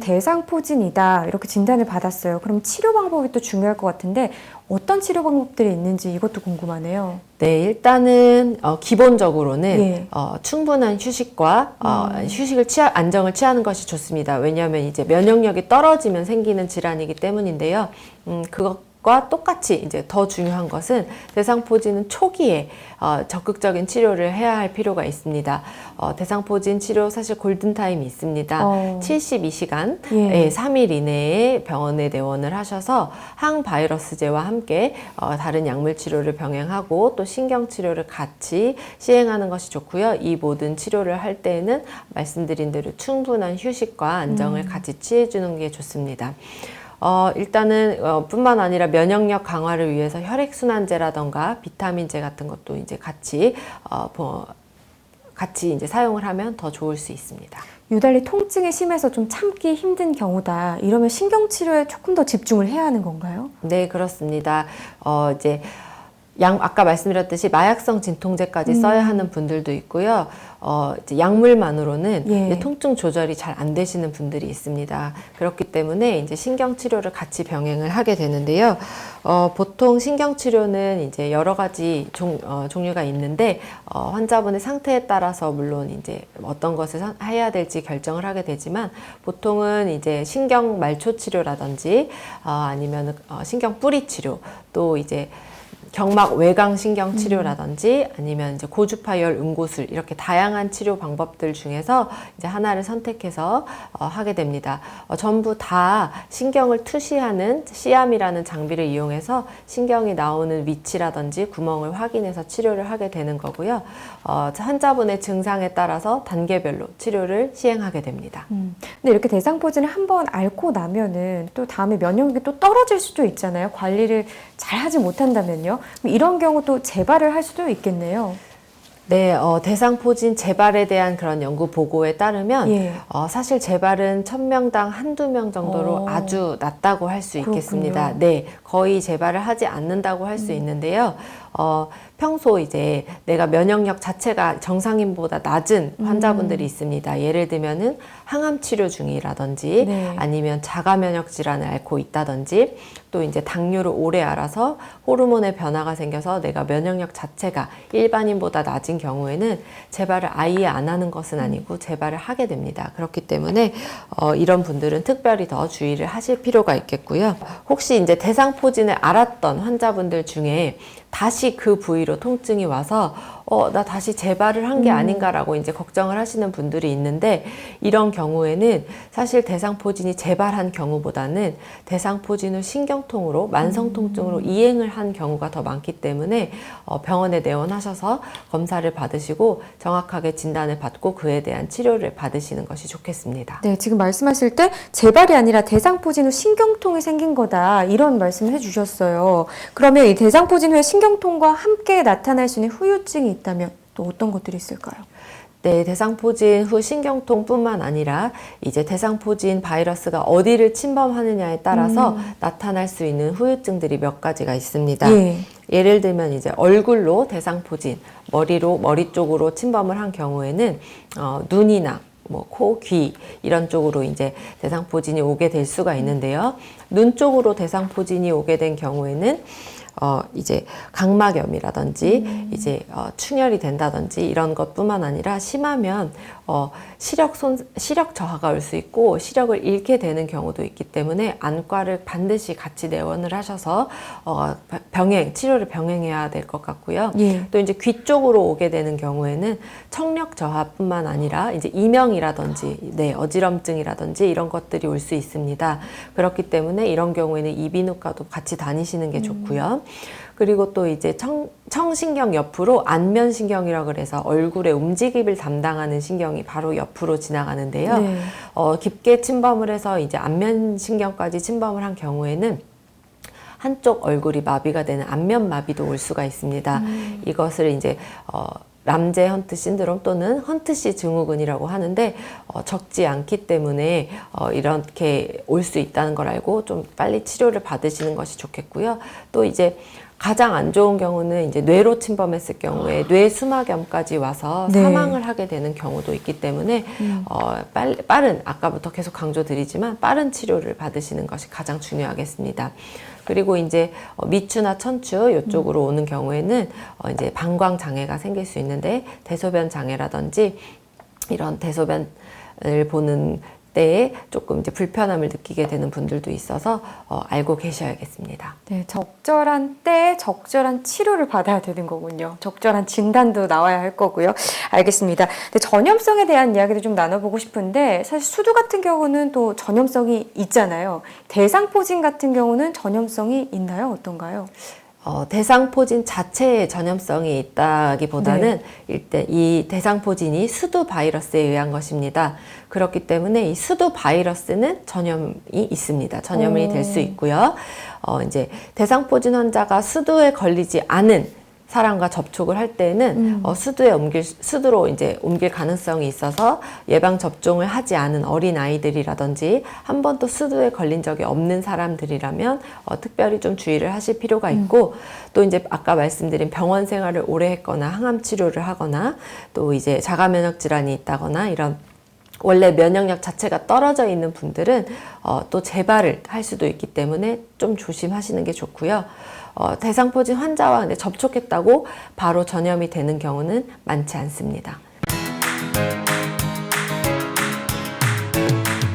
대상포진이다 이렇게 진단을 받았어요. 그럼 치료 방법이 또 중요할 것 같은데 어떤 치료 방법들이 있는지 이것도 궁금하네요. 네, 일단은 기본적으로는 예. 충분한 휴식과 안정을 취하는 것이 좋습니다. 왜냐하면 이제 면역력이 떨어지면 생기는 질환이기 때문인데요. 그것과 똑같이 이제 더 중요한 것은 대상포진은 초기에 적극적인 치료를 해야 할 필요가 있습니다. 대상포진 치료 사실 골든타임이 있습니다. 72시간, 예. 3일 이내에 병원에 내원을 하셔서 항바이러스제와 함께 다른 약물 치료를 병행하고 또 신경 치료를 같이 시행하는 것이 좋고요. 이 모든 치료를 할 때에는 말씀드린 대로 충분한 휴식과 안정을 같이 취해주는 게 좋습니다. 일단은 뿐만 아니라 면역력 강화를 위해서 혈액순환제라던가 비타민제 같은 것도 이제 같이 이제 사용을 하면 더 좋을 수 있습니다. 유달리 통증이 심해서 좀 참기 힘든 경우다. 이러면 신경치료에 조금 더 집중을 해야 하는 건가요? 네, 그렇습니다. 이제 아까 말씀드렸듯이 마약성 진통제까지 써야 하는 분들도 있고요. 이제 약물만으로는 예. 이제 통증 조절이 잘 안 되시는 분들이 있습니다. 그렇기 때문에 이제 신경치료를 같이 병행을 하게 되는데요. 보통 신경치료는 이제 여러 가지 종류가 있는데, 환자분의 상태에 따라서 물론 이제 어떤 것을 해야 될지 결정을 하게 되지만, 보통은 이제 신경 말초 치료라든지, 아니면 신경 뿌리 치료, 또 이제 경막 외강 신경 치료라든지 아니면 이제 고주파열 응고술 이렇게 다양한 치료 방법들 중에서 이제 하나를 선택해서 하게 됩니다. 전부 다 신경을 투시하는 시암이라는 장비를 이용해서 신경이 나오는 위치라든지 구멍을 확인해서 치료를 하게 되는 거고요. 환자분의 증상에 따라서 단계별로 치료를 시행하게 됩니다. 근데 이렇게 대상포진을 한번 앓고 나면은 또 다음에 면역력이 또 떨어질 수도 있잖아요. 관리를 잘 하지 못한다면요. 이런 경우도 재발을 할 수도 있겠네요. 네, 대상포진 재발에 대한 그런 연구 보고에 따르면 예. 사실 재발은 1000명당 한두 명 정도로 아주 낮다고 할 수 있겠습니다. 네, 거의 재발을 하지 않는다고 할 수 있는데요. 평소 이제 내가 면역력 자체가 정상인보다 낮은 환자분들이 있습니다. 예를 들면은 항암 치료 중이라든지 네. 아니면 자가 면역 질환을 앓고 있다든지 또 이제 당뇨를 오래 앓아서 호르몬의 변화가 생겨서 내가 면역력 자체가 일반인보다 낮은 경우에는 재발을 아예 안 하는 것은 아니고 재발을 하게 됩니다. 그렇기 때문에 이런 분들은 특별히 더 주의를 하실 필요가 있겠고요. 혹시 이제 대상포진을 앓았던 환자분들 중에 다시 그 부위로 통증이 와서 나 다시 재발을 한 게 아닌가라고 이제 걱정을 하시는 분들이 있는데, 이런 경우에는 사실 대상포진이 재발한 경우보다는 대상포진 후 신경통으로 만성통증으로 이행을 한 경우가 더 많기 때문에 병원에 내원하셔서 검사를 받으시고 정확하게 진단을 받고 그에 대한 치료를 받으시는 것이 좋겠습니다. 네, 지금 말씀하실 때 재발이 아니라 대상포진 후 신경통이 생긴 거다 이런 말씀을 해주셨어요. 그러면 이 대상포진 후에 신경통과 함께 나타날 수 있는 후유증이 있다면 또 어떤 것들이 있을까요? 네, 대상포진 후 신경통뿐만 아니라 이제 대상포진 바이러스가 어디를 침범하느냐에 따라서 나타날 수 있는 후유증들이 몇 가지가 있습니다. 예. 예를 들면 이제 얼굴로 대상포진, 머리 쪽으로 침범을 한 경우에는 눈이나 코, 귀 이런 쪽으로 이제 대상포진이 오게 될 수가 있는데요. 눈 쪽으로 대상포진이 오게 된 경우에는 이제 각막염이라든지 이제 충혈이 된다든지 이런 것뿐만 아니라 심하면 시력 저하가 올 수 있고 시력을 잃게 되는 경우도 있기 때문에 안과를 반드시 같이 내원을 하셔서 치료를 병행해야 될 것 같고요. 예. 또 이제 귀 쪽으로 오게 되는 경우에는 청력 저하뿐만 아니라 이제 이명이라든지 어지럼증이라든지 이런 것들이 올 수 있습니다. 그렇기 때문에 이런 경우에는 이비인후과도 같이 다니시는 게 좋고요. 그리고 또 이제 청신경 옆으로 안면신경이라고 그래서 얼굴의 움직임을 담당하는 신경이 바로 옆으로 지나가는데요. 네. 깊게 침범을 해서 이제 안면신경까지 침범을 한 경우에는 한쪽 얼굴이 마비가 되는 안면마비도 올 수가 있습니다. 이것을 이제 람제 헌트 신드롬 또는 헌트씨 증후군이라고 하는데 적지 않기 때문에 이렇게 올 수 있다는 걸 알고 좀 빨리 치료를 받으시는 것이 좋겠고요. 또 이제 가장 안 좋은 경우는 이제 뇌로 침범했을 경우에 뇌수막염까지 와서 네. 사망을 하게 되는 경우도 있기 때문에 빠른 아까부터 계속 강조드리지만 빠른 치료를 받으시는 것이 가장 중요하겠습니다. 그리고 이제 미추나 천추 이쪽으로 오는 경우에는 이제 방광 장애가 생길 수 있는데 대소변 장애라든지 이런 대소변을 보는 때에 조금 이제 불편함을 느끼게 되는 분들도 있어서 알고 계셔야겠습니다. 네, 적절한 때에 적절한 치료를 받아야 되는 거군요. 적절한 진단도 나와야 할 거고요. 알겠습니다. 근데 전염성에 대한 이야기도 좀 나눠보고 싶은데 사실 수두 같은 경우는 또 전염성이 있잖아요. 대상포진 같은 경우는 전염성이 있나요? 어떤가요? 대상포진 자체에 전염성이 있다기보다는 일단 이 대상포진이 수두 바이러스에 의한 것입니다. 그렇기 때문에 이 수두 바이러스는 전염이 있습니다. 전염이 될 수 있고요. 이제 대상포진 환자가 수두에 걸리지 않은 사람과 접촉을 할 때는 수두로 이제 옮길 가능성이 있어서 예방 접종을 하지 않은 어린 아이들이라든지 한 번도 수두에 걸린 적이 없는 사람들이라면 특별히 좀 주의를 하실 필요가 있고 또 이제 아까 말씀드린 병원 생활을 오래 했거나 항암 치료를 하거나 또 이제 자가 면역 질환이 있다거나 이런 원래 면역력 자체가 떨어져 있는 분들은 또 재발을 할 수도 있기 때문에 좀 조심하시는 게 좋고요. 대상포진 환자와 근데 접촉했다고 바로 전염이 되는 경우는 많지 않습니다.